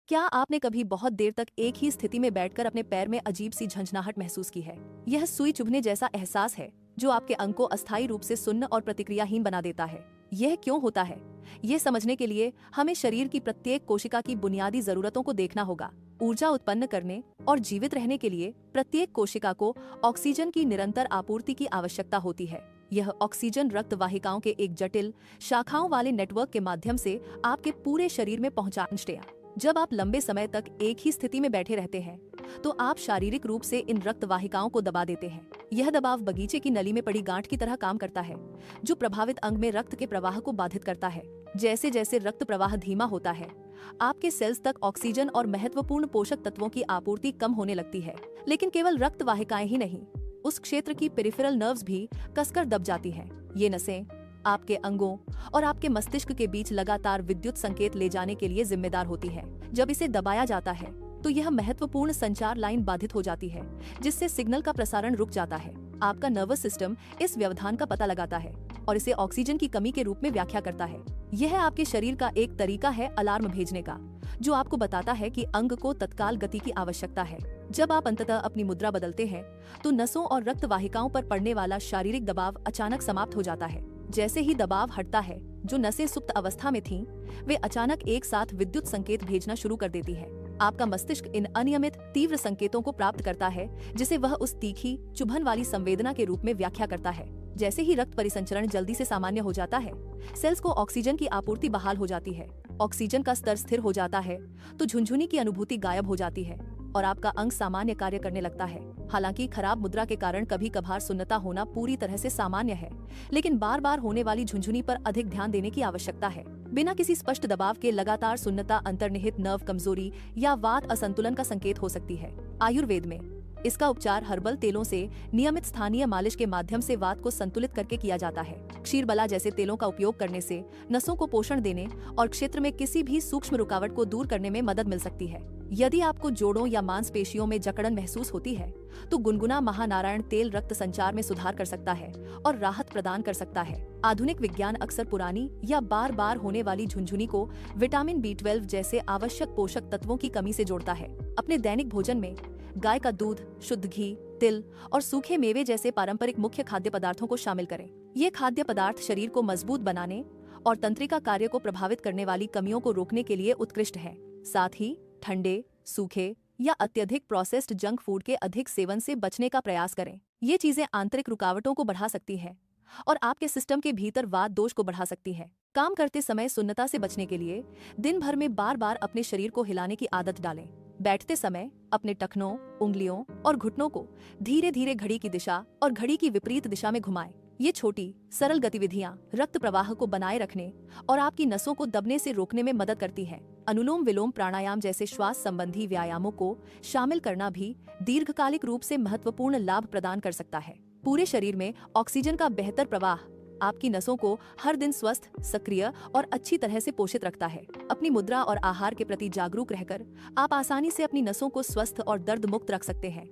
क्या आपने कभी बहुत देर तक एक ही स्थिति में बैठकर अपने पैर में अजीब सी झंझनाहट महसूस की है? यह सुई चुभने जैसा एहसास है जो आपके अंग को अस्थायी रूप से सुन्न और प्रतिक्रियाहीन बना देता है। यह क्यों होता है, ये समझने के लिए हमें शरीर की प्रत्येक कोशिका की बुनियादी जरूरतों को देखना होगा। ऊर्जा उत्पन्न करने और जीवित रहने के लिए प्रत्येक कोशिका को ऑक्सीजन की निरंतर आपूर्ति की आवश्यकता होती है। यह ऑक्सीजन रक्त वाहिकाओं के एक जटिल शाखाओं वाले नेटवर्क के माध्यम से आपके पूरे शरीर में पहुंचाते हैं। जब आप लंबे समय तक एक ही स्थिति में बैठे रहते हैं तो आप शारीरिक रूप से इन रक्त वाहिकाओं को दबा देते हैं। यह दबाव बगीचे की नली में पड़ी गांठ की तरह काम करता है जो प्रभावित अंग में रक्त के प्रवाह को बाधित करता है। जैसे जैसे रक्त प्रवाह धीमा होता है, आपके सेल्स तक ऑक्सीजन और महत्वपूर्ण पोषक तत्वों की आपूर्ति कम होने लगती है। लेकिन केवल रक्त वाहिकाएं ही नहीं, उस क्षेत्र की पेरिफेरल नर्व्स भी कसकर दब जाती हैं। ये नसें आपके अंगों और आपके मस्तिष्क के बीच लगातार विद्युत संकेत ले जाने के लिए जिम्मेदार होती है। जब इसे दबाया जाता है तो यह महत्वपूर्ण संचार लाइन बाधित हो जाती है, जिससे सिग्नल का प्रसारण रुक जाता है। आपका नर्वस सिस्टम इस व्यवधान का पता लगाता है और इसे ऑक्सीजन की कमी के रूप में व्याख्या करता है। यह आपके शरीर का एक तरीका है अलार्म भेजने का, जो आपको बताता है कि अंग को तत्काल गति की आवश्यकता है। जब आप अंततः अपनी मुद्रा बदलते हैं तो नसों और रक्त वाहिकाओं पर पड़ने वाला शारीरिक दबाव अचानक समाप्त हो जाता है। जैसे ही दबाव हटता है, जो नसें सुप्त अवस्था में थीं, वे अचानक एक साथ विद्युत संकेत भेजना शुरू कर देती है। आपका मस्तिष्क इन अनियमित तीव्र संकेतों को प्राप्त करता है, जिसे वह उस तीखी चुभन वाली संवेदना के रूप में व्याख्या करता है। जैसे ही रक्त परिसंचरण जल्दी से सामान्य हो जाता है, सेल्स को ऑक्सीजन की आपूर्ति बहाल हो जाती है, ऑक्सीजन का स्तर स्थिर हो जाता है, तो झुनझुनी की अनुभूति गायब हो जाती है और आपका अंग सामान्य कार्य करने लगता है। हालांकि खराब मुद्रा के कारण कभी कभार सुन्नता होना पूरी तरह से सामान्य है, लेकिन बार बार होने वाली झुनझुनी पर अधिक ध्यान देने की आवश्यकता है। बिना किसी स्पष्ट दबाव के लगातार सुन्नता अंतर्निहित नर्व कमजोरी या वात असंतुलन का संकेत हो सकती है। आयुर्वेद में इसका उपचार हर्बल तेलों से नियमित स्थानीय मालिश के माध्यम से वात को संतुलित करके किया जाता है। क्षीरबला जैसे तेलों का उपयोग करने से नसों को पोषण देने और क्षेत्र में किसी भी सूक्ष्म रुकावट को दूर करने में मदद मिल सकती है। यदि आपको जोड़ों या मांसपेशियों में जकड़न महसूस होती है तो गुनगुना महानारायण तेल रक्त संचार में सुधार कर सकता है और राहत प्रदान कर सकता है। आधुनिक विज्ञान अक्सर पुरानी या बार बार होने वाली झुनझुनी को विटामिन B12 जैसे आवश्यक पोषक तत्वों की कमी से जोड़ता है। अपने दैनिक भोजन में गाय का दूध, शुद्ध घी, तिल और सूखे मेवे जैसे पारंपरिक मुख्य खाद्य पदार्थों को शामिल करें। ये खाद्य पदार्थ शरीर को मजबूत बनाने और तंत्रिका कार्य को प्रभावित करने वाली कमियों को रोकने के लिए उत्कृष्ट है। साथ ही ठंडे, सूखे या अत्यधिक प्रोसेस्ड जंक फूड के अधिक सेवन से बचने का प्रयास करें। ये चीजें आंतरिक रुकावटों को बढ़ा सकती हैं और आपके सिस्टम के भीतर वात दोष को बढ़ा सकती है। काम करते समय सुन्नता से बचने के लिए दिन भर में बार बार अपने शरीर को हिलाने की आदत डालें। बैठते समय अपने टखनों, उंगलियों और घुटनों को धीरे धीरे घड़ी की दिशा और घड़ी की विपरीत दिशा में घुमाएं। ये छोटी सरल गतिविधियां रक्त प्रवाह को बनाए रखने और आपकी नसों को दबने से रोकने में मदद करती हैं। अनुलोम विलोम प्राणायाम जैसे श्वास संबंधी व्यायामों को शामिल करना भी दीर्घकालिक रूप से महत्वपूर्ण लाभ प्रदान कर सकता है। पूरे शरीर में ऑक्सीजन का बेहतर प्रवाह आपकी नसों को हर दिन स्वस्थ, सक्रिय और अच्छी तरह से पोषित रखता है। अपनी मुद्रा और आहार के प्रति जागरूक रहकर आप आसानी से अपनी नसों को स्वस्थ और दर्द मुक्त रख सकते हैं।